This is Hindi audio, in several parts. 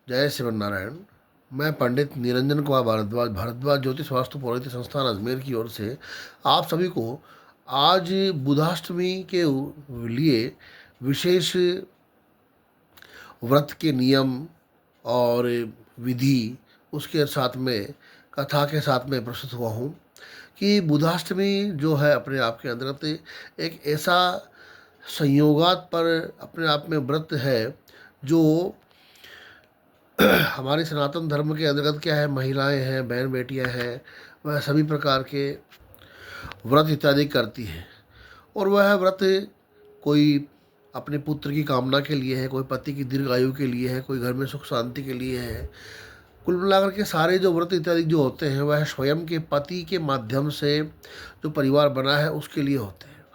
जय श्रीमन नारायण। मैं पंडित निरंजन कुमार भारद्वाज भारद्वाज ज्योतिष वास्तु पौरोहित्य संस्थान अजमेर की ओर से आप सभी को आज बुधाष्टमी के लिए विशेष व्रत के नियम और विधि, उसके साथ में कथा के साथ में प्रस्तुत हुआ हूँ कि बुधाष्टमी जो है अपने आप के अंतर्गत एक ऐसा संयोगात पर अपने आप में व्रत है जो हमारे सनातन धर्म के अंतर्गत क्या है, महिलाएं हैं, बहन बेटियां हैं, वह सभी प्रकार के व्रत इत्यादि करती हैं। और वह व्रत कोई अपने पुत्र की कामना के लिए है, कोई पति की दीर्घायु के लिए है, कोई घर में सुख शांति के लिए है। कुल मिलाकर के सारे जो व्रत इत्यादि जो होते हैं वह स्वयं के पति के माध्यम से जो परिवार बना है उसके लिए होते हैं।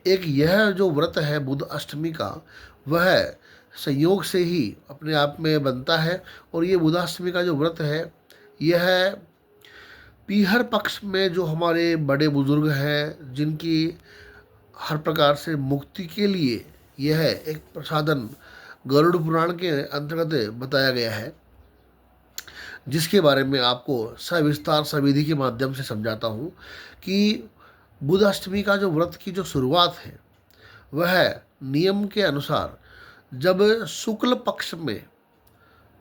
एक यह जो व्रत है बुध अष्टमी का, वह संयोग से ही अपने आप में बनता है। और ये बुधाष्टमी का जो व्रत है यह पीहर पक्ष में जो हमारे बड़े बुजुर्ग हैं, जिनकी हर प्रकार से मुक्ति के लिए यह एक प्रसाधन गरुड़ पुराण के अंतर्गत बताया गया है, जिसके बारे में आपको सविस्तार सविधि के माध्यम से समझाता हूँ कि बुधाष्टमी का जो व्रत की जो शुरुआत है वह नियम के अनुसार जब शुक्ल पक्ष में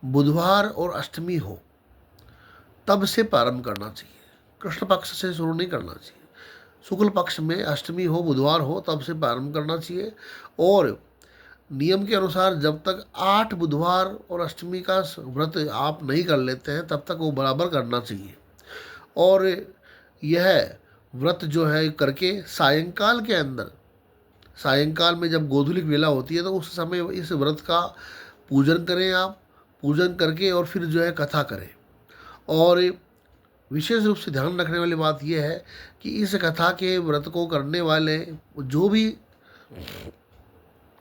बुधवार और अष्टमी हो तब से प्रारंभ करना चाहिए। कृष्ण पक्ष से शुरू नहीं करना चाहिए। शुक्ल पक्ष में अष्टमी हो, बुधवार हो, तब से प्रारंभ करना चाहिए। और नियम के अनुसार जब तक 8 बुधवार और अष्टमी का व्रत आप नहीं कर लेते हैं तब तक वो बराबर करना चाहिए। और यह व्रत जो है करके सायंकाल के अंदर, सायंकाल में जब गोधूलिक वेला होती है तो उस समय इस व्रत का पूजन करें आप। पूजन करके और फिर जो है कथा करें। और विशेष रूप से ध्यान रखने वाली बात यह है कि इस कथा के व्रत को करने वाले जो भी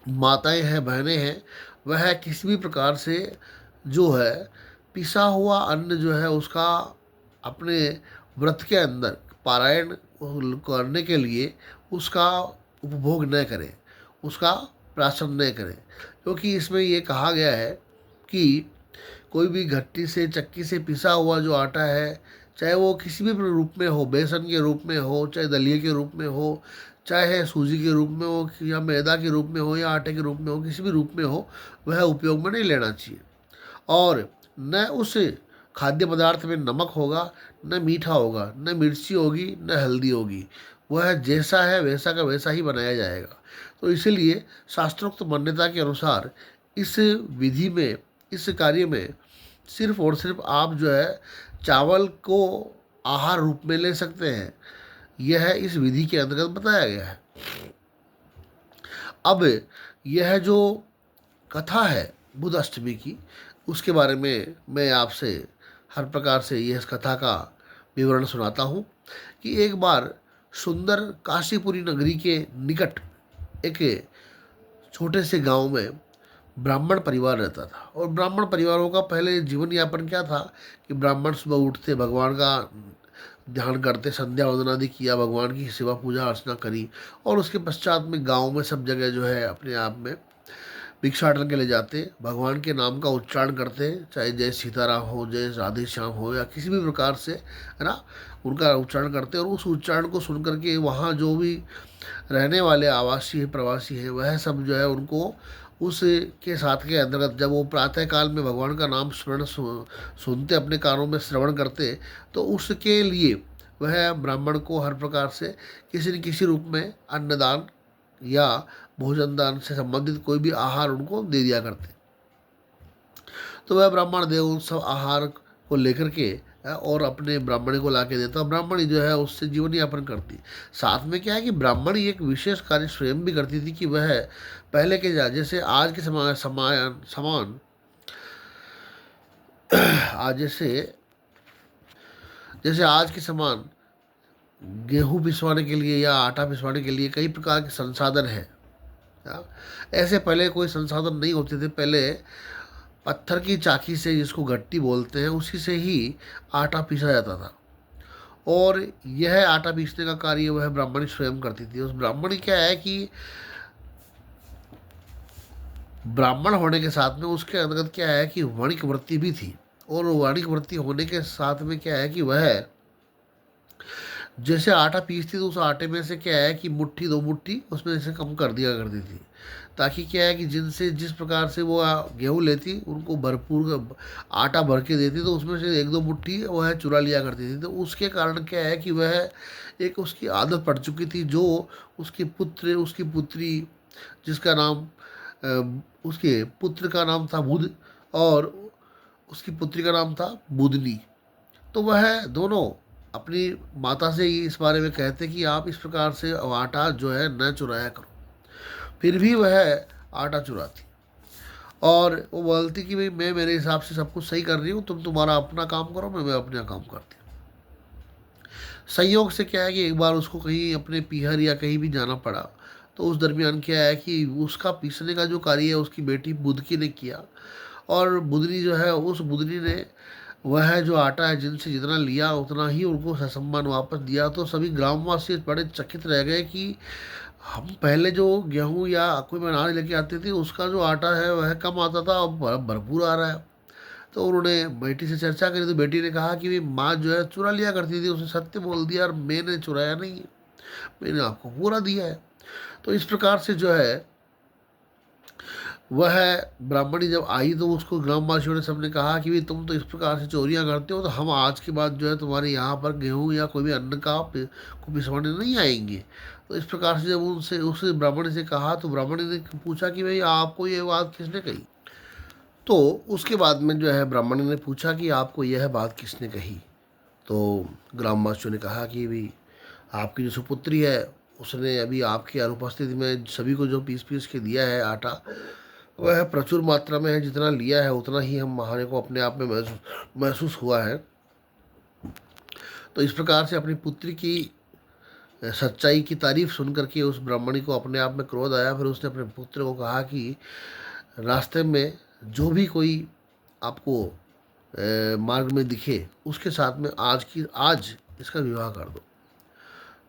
माताएं हैं, बहनें हैं, वह किसी भी प्रकार से जो है पिसा हुआ अन्न जो है उसका अपने व्रत के अंदर पारायण करने के लिए उसका उपभोग न करें, उसका प्राशन न करें। क्योंकि इसमें ये कहा गया है कि कोई भी घट्टी से, चक्की से पिसा हुआ जो आटा है, चाहे वो किसी भी रूप में हो, बेसन के रूप में हो, चाहे दलिए के रूप में हो, चाहे सूजी के रूप में हो, या मैदा के रूप में हो, या आटे के रूप में हो, किसी भी रूप में हो, वह उपयोग में नहीं लेना चाहिए। और न उस खाद्य पदार्थ में नमक होगा, न मीठा होगा, न मिर्ची होगी, न हल्दी होगी। वह जैसा है वैसा का वैसा ही बनाया जाएगा। तो इसीलिए शास्त्रोक्त मान्यता के अनुसार इस विधि में, इस कार्य में सिर्फ और सिर्फ आप जो है चावल को आहार रूप में ले सकते हैं। यह इस विधि के अंतर्गत बताया गया है। अब यह जो कथा है बुध अष्टमी की, उसके बारे में मैं आपसे हर प्रकार से यह कथा का विवरण सुनाता हूँ कि एक बार सुंदर काशीपुरी नगरी के निकट एक छोटे से गांव में ब्राह्मण परिवार रहता था। और ब्राह्मण परिवारों का पहले जीवन यापन क्या था कि ब्राह्मण सुबह उठते, भगवान का ध्यान करते, संध्या वंदन आदि किया, भगवान की सेवा पूजा अर्चना करी, और उसके पश्चात में गांव में सब जगह जो है अपने आप में भिक्षाटन के लिए जाते, भगवान के नाम का उच्चारण करते, चाहे जय सीताराम हो, जय राधे श्याम हो, या किसी भी प्रकार से, है ना, उनका उच्चारण करते। और उस उच्चारण को सुन करके वहाँ जो भी रहने वाले आवासी है, प्रवासी है, वह सब जो है उनको उस के साथ के अंतर्गत जब वो प्रातः काल में भगवान का नाम स्मरण सुनते, अपने कानों में श्रवण करते, तो उसके लिए वह ब्राह्मण को हर प्रकार से किसी न किसी रूप में अन्नदान या भोजन दान से संबंधित कोई भी आहार उनको दे दिया करते। तो वह ब्राह्मण देव उन सब आहार को लेकर के और अपने ब्राह्मणी को ला के देता, ब्राह्मणी जो है उससे जीवन यापन करती। साथ में क्या है कि ब्राह्मणी एक विशेष कार्य स्वयं भी करती थी कि वह पहले के जैसे आज के समान आज जैसे जैसे आज के समान गेहूं पिसवाने के लिए या आटा पिसवाने के लिए कई प्रकार के संसाधन हैं, ऐसे पहले कोई संसाधन नहीं होते थे। पहले पत्थर की चाकी से, जिसको गट्टी बोलते हैं, उसी से ही आटा पीसा जाता था। और यह आटा पीसने का कार्य वह ब्राह्मणी स्वयं करती थी। उस ब्राह्मणी क्या है कि ब्राह्मण होने के साथ में उसके अंतर्गत क्या है कि वणिक वृत्ति भी थी। और वणिक वृत्ति होने के साथ में क्या है कि वह जैसे आटा पीसती तो उस आटे में से क्या है कि मुट्ठी दो मुट्ठी उसमें से कम कर दिया करती थी, ताकि क्या है कि जिनसे जिस प्रकार से वो गेहूँ लेती उनको भरपूर आटा भर के देती तो उसमें से एक दो मुट्ठी वह चुरा लिया करती थी। तो उसके कारण क्या है कि वह एक उसकी आदत पड़ चुकी थी, जो उसके पुत्र उसकी पुत्री जिसका नाम उसके पुत्र का नाम था बुध और उसकी पुत्री का नाम था बुधनी। तो वह दोनों अपनी माता से ही इस बारे में कहते कि आप इस प्रकार से आटा जो है न चुराया करो। फिर भी वह आटा चुराती और वो बोलती कि भाई मैं मेरे हिसाब से सब कुछ सही कर रही हूँ, तुम तुम्हारा अपना काम करो, मैं अपना काम करती हूँ। संयोग से क्या है कि एक बार उसको कहीं अपने पीहर या कहीं भी जाना पड़ा, तो उस दरमियान क्या है कि उसका पीसने का जो कार्य है उसकी बेटी बुदकी ने किया। और बुदनी जो है उस बुदनी ने वह जो आटा है जिनसे जितना लिया उतना ही उनको ससम्मान वापस दिया। तो सभी ग्रामवासी बड़े चकित रह गए कि हम पहले जो गेहूँ या कोई अनाज लेके आते थे उसका जो आटा है वह कम आता था, अब भरपूर आ रहा है। तो उन्होंने बेटी से चर्चा करी, तो बेटी ने कहा कि भाई माँ जो है चुरा लिया करती थी, उसने सत्य बोल दिया और मैंने चुराया नहीं है, मैंने आपको पूरा दिया है। तो इस प्रकार से जो है वह ब्राह्मणी जब आई तो उसको ग्रामवासियों ने सबने कहा कि भाई तुम तो इस प्रकार से चोरियां करते हो, तो हम आज के बाद जो है तुम्हारे यहाँ पर गेहूँ या कोई भी अन्न को पिसवाने नहीं आएंगे। तो इस प्रकार से जब उनसे उस ब्राह्मणी से कहा तो ब्राह्मणी ने पूछा कि भाई आपको ये बात किसने कही। तो उसके बाद में जो है ब्राह्मणी ने पूछा कि आपको यह बात किसने कही। तो ग्रामवासियों ने कहा कि भाई आपकी जो सुपुत्री है उसने अभी आपकी अनुपस्थिति में सभी को जो पीस पीस के दिया है आटा, वह प्रचुर मात्रा में है, जितना लिया है उतना ही हम हमारे को अपने आप में महसूस हुआ है। तो इस प्रकार से अपनी पुत्री की सच्चाई की तारीफ सुन करके उस ब्राह्मणी को अपने आप में क्रोध आया। फिर उसने अपने पुत्र को कहा कि रास्ते में जो भी कोई आपको मार्ग में दिखे उसके साथ में आज इसका विवाह कर दो।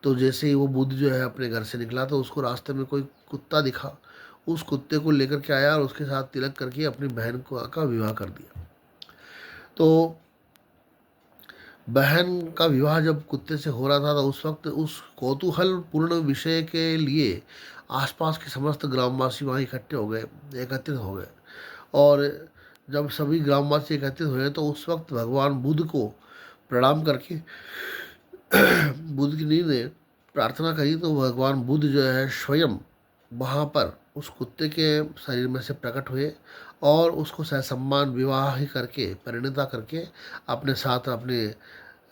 तो जैसे ही वो बुद्ध जो है अपने घर से निकला तो उसको रास्ते में कोई कुत्ता दिखा, उस कुत्ते को लेकर के आया और उसके साथ तिलक करके अपनी बहन को का विवाह कर दिया। तो बहन का विवाह जब कुत्ते से हो रहा था तो उस वक्त उस कौतूहल पूर्ण विषय के लिए आसपास के समस्त ग्रामवासी वहाँ इकट्ठे हो गए, एकत्रित हो गए। और जब सभी ग्रामवासी एकत्रित हुए तो उस वक्त भगवान बुद्ध को प्रणाम करके बुद्ध की नींद ने प्रार्थना करी, तो भगवान बुद्ध जो है स्वयं वहाँ पर उस कुत्ते के शरीर में से प्रकट हुए और उसको सहसम्मान विवाह ही करके परिणता करके अपने साथ अपने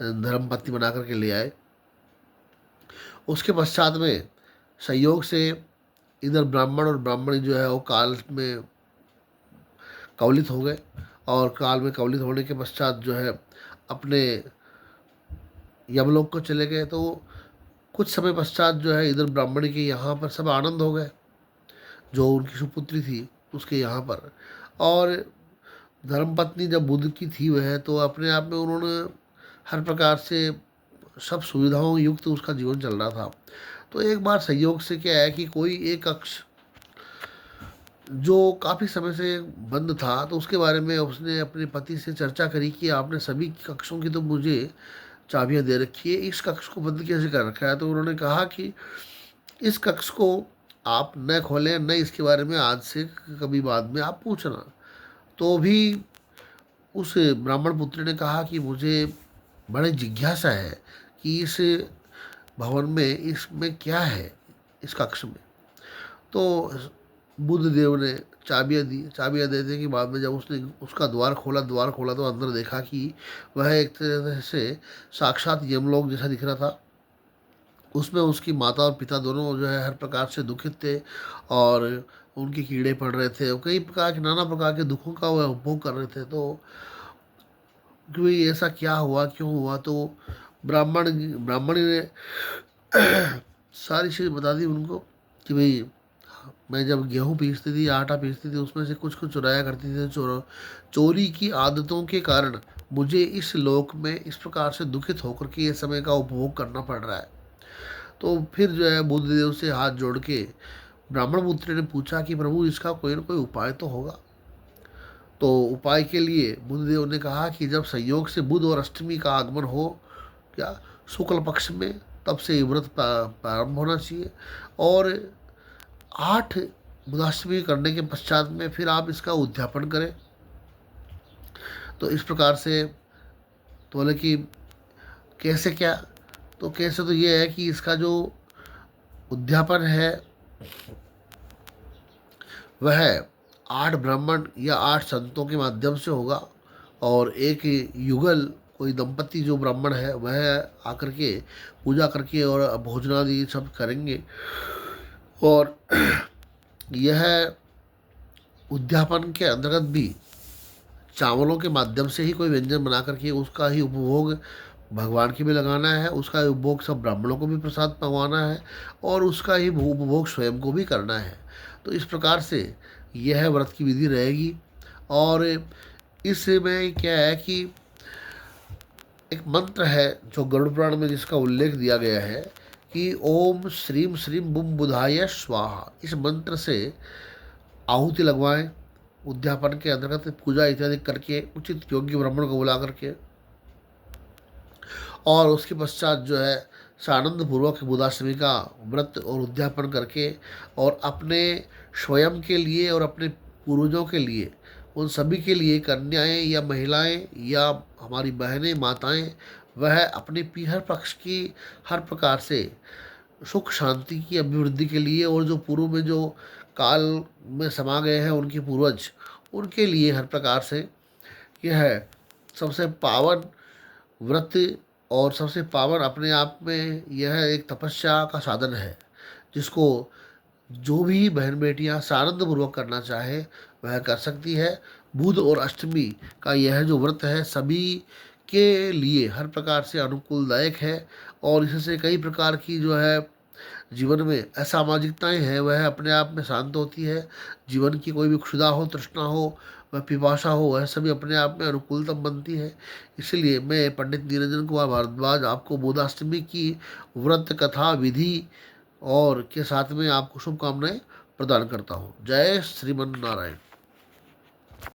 धर्मपत्नी बना करके ले आए। उसके पश्चात में संयोग से इधर ब्राह्मण और ब्राह्मणी जो है वो काल में कवलित हो गए और काल में कवलित होने के पश्चात जो है अपने यमलोक को चले गए। तो कुछ समय पश्चात जो है इधर ब्राह्मणी के यहाँ पर सब आनंद हो गए, जो उनकी सुपुत्री थी उसके यहाँ पर। और धर्मपत्नी जब बुद्ध की थी वह, तो अपने आप में उन्होंने हर प्रकार से सब सुविधाओं युक्त उसका जीवन चल रहा था। तो एक बार संयोग से क्या है कि कोई एक कक्ष जो काफ़ी समय से बंद था, तो उसके बारे में उसने अपने पति से चर्चा करी कि आपने सभी कक्षों की तो मुझे चाबियां दे रखी है, इस कक्ष को बंद कैसे कर रखा है। तो उन्होंने कहा कि इस कक्ष को आप न खोलें, न इसके बारे में आज से कभी बाद में आप पूछना। तो भी उस ब्राह्मण पुत्र ने कहा कि मुझे बड़े जिज्ञासा है कि इस भवन में इसमें क्या है, इस कक्ष में। तो बुद्ध देव ने चाबियाँ दी। चाबियाँ देने के बाद में जब उसने उसका द्वार खोला तो अंदर देखा कि वह एक तरह से साक्षात यमलोक जैसा दिख रहा था। उसमें उसकी माता और पिता दोनों जो है हर प्रकार से दुखित थे और उनके कीड़े पड़ रहे थे, कई प्रकार के नाना प्रकार के दुखों का वह उपभोग कर रहे थे। तो कि ऐसा क्या हुआ, क्यों हुआ, तो ब्राह्मणी ने सारी चीज़ बता दी उनको कि भाई मैं जब गेहूँ पीसती थी, आटा पीसती थी, उसमें से कुछ कुछ चुराया करती थी। चोरी की आदतों के कारण मुझे इस लोक में इस प्रकार से दुखित होकर के ये समय का उपभोग करना पड़ रहा है। तो फिर जो है बुद्धदेव से हाथ जोड़ के ब्राह्मण पुत्री ने पूछा कि प्रभु इसका कोई ना कोई उपाय तो होगा। तो उपाय के लिए बुद्धदेव ने कहा कि जब संयोग से बुध और अष्टमी का आगमन हो, क्या शुक्ल पक्ष में, तब से ये व्रत प्रारंभ होना चाहिए, और 8 बुधाष्टमी करने के पश्चात में फिर आप इसका उद्यापन करें। तो इस प्रकार से तो बोले कि कैसे क्या? तो कैसे तो ये है कि इसका जो उद्यापन है वह 8 ब्राह्मण या 8 संतों के माध्यम से होगा, और एक युगल कोई दंपति जो ब्राह्मण है वह आकर के पूजा करके और भोजनादि सब करेंगे। और यह उद्यापन के अंतर्गत भी चावलों के माध्यम से ही कोई व्यंजन बना करके उसका ही उपभोग भगवान के भी लगाना है, उसका उपभोग सब ब्राह्मणों को भी प्रसाद पकवाना है, और उसका ही उपभोग स्वयं को भी करना है। तो इस प्रकार से यह व्रत की विधि रहेगी। और इसमें क्या है कि एक मंत्र है जो गरुड़ पुराण में जिसका उल्लेख दिया गया है कि ओम श्रीम श्रीम बुम बुधाय स्वाहा। इस मंत्र से आहुति लगवाएं उद्यापन के अंतर्गत, पूजा इत्यादि करके उचित योग्य ब्राह्मण को बुला करके, और उसके पश्चात जो है सानंद पूर्वक बुधाष्टमी का व्रत और उद्यापन करके, और अपने स्वयं के लिए और अपने पूर्वजों के लिए, उन सभी के लिए, कन्याएं या महिलाएं या हमारी बहनें माताएं, वह अपने पीहर पक्ष की हर प्रकार से सुख शांति की अभिवृद्धि के लिए, और जो पूर्व में जो काल में समा गए हैं उनके पूर्वज, उनके लिए हर प्रकार से यह सबसे पावन व्रत और सबसे पावन अपने आप में यह एक तपस्या का साधन है, जिसको जो भी बहन बेटियां सानंद पूर्वक करना चाहे वह कर सकती है। बुध और अष्टमी का यह जो व्रत है सभी के लिए हर प्रकार से अनुकूलदायक है, और इससे कई प्रकार की जो है जीवन में असामाजिकताएं हैं वह अपने आप में शांत होती है। जीवन की कोई भी क्षुधा हो, तृष्णा हो, वह पिपासा हो, वह सभी अपने आप में अनुकूलतम बनती है। इसलिए मैं पंडित निरंजन कुमार भारद्वाज आपको बुधाष्टमी की व्रत कथा विधि और के साथ में आपको शुभकामनाएं प्रदान करता हूँ। जय श्रीमन नारायण।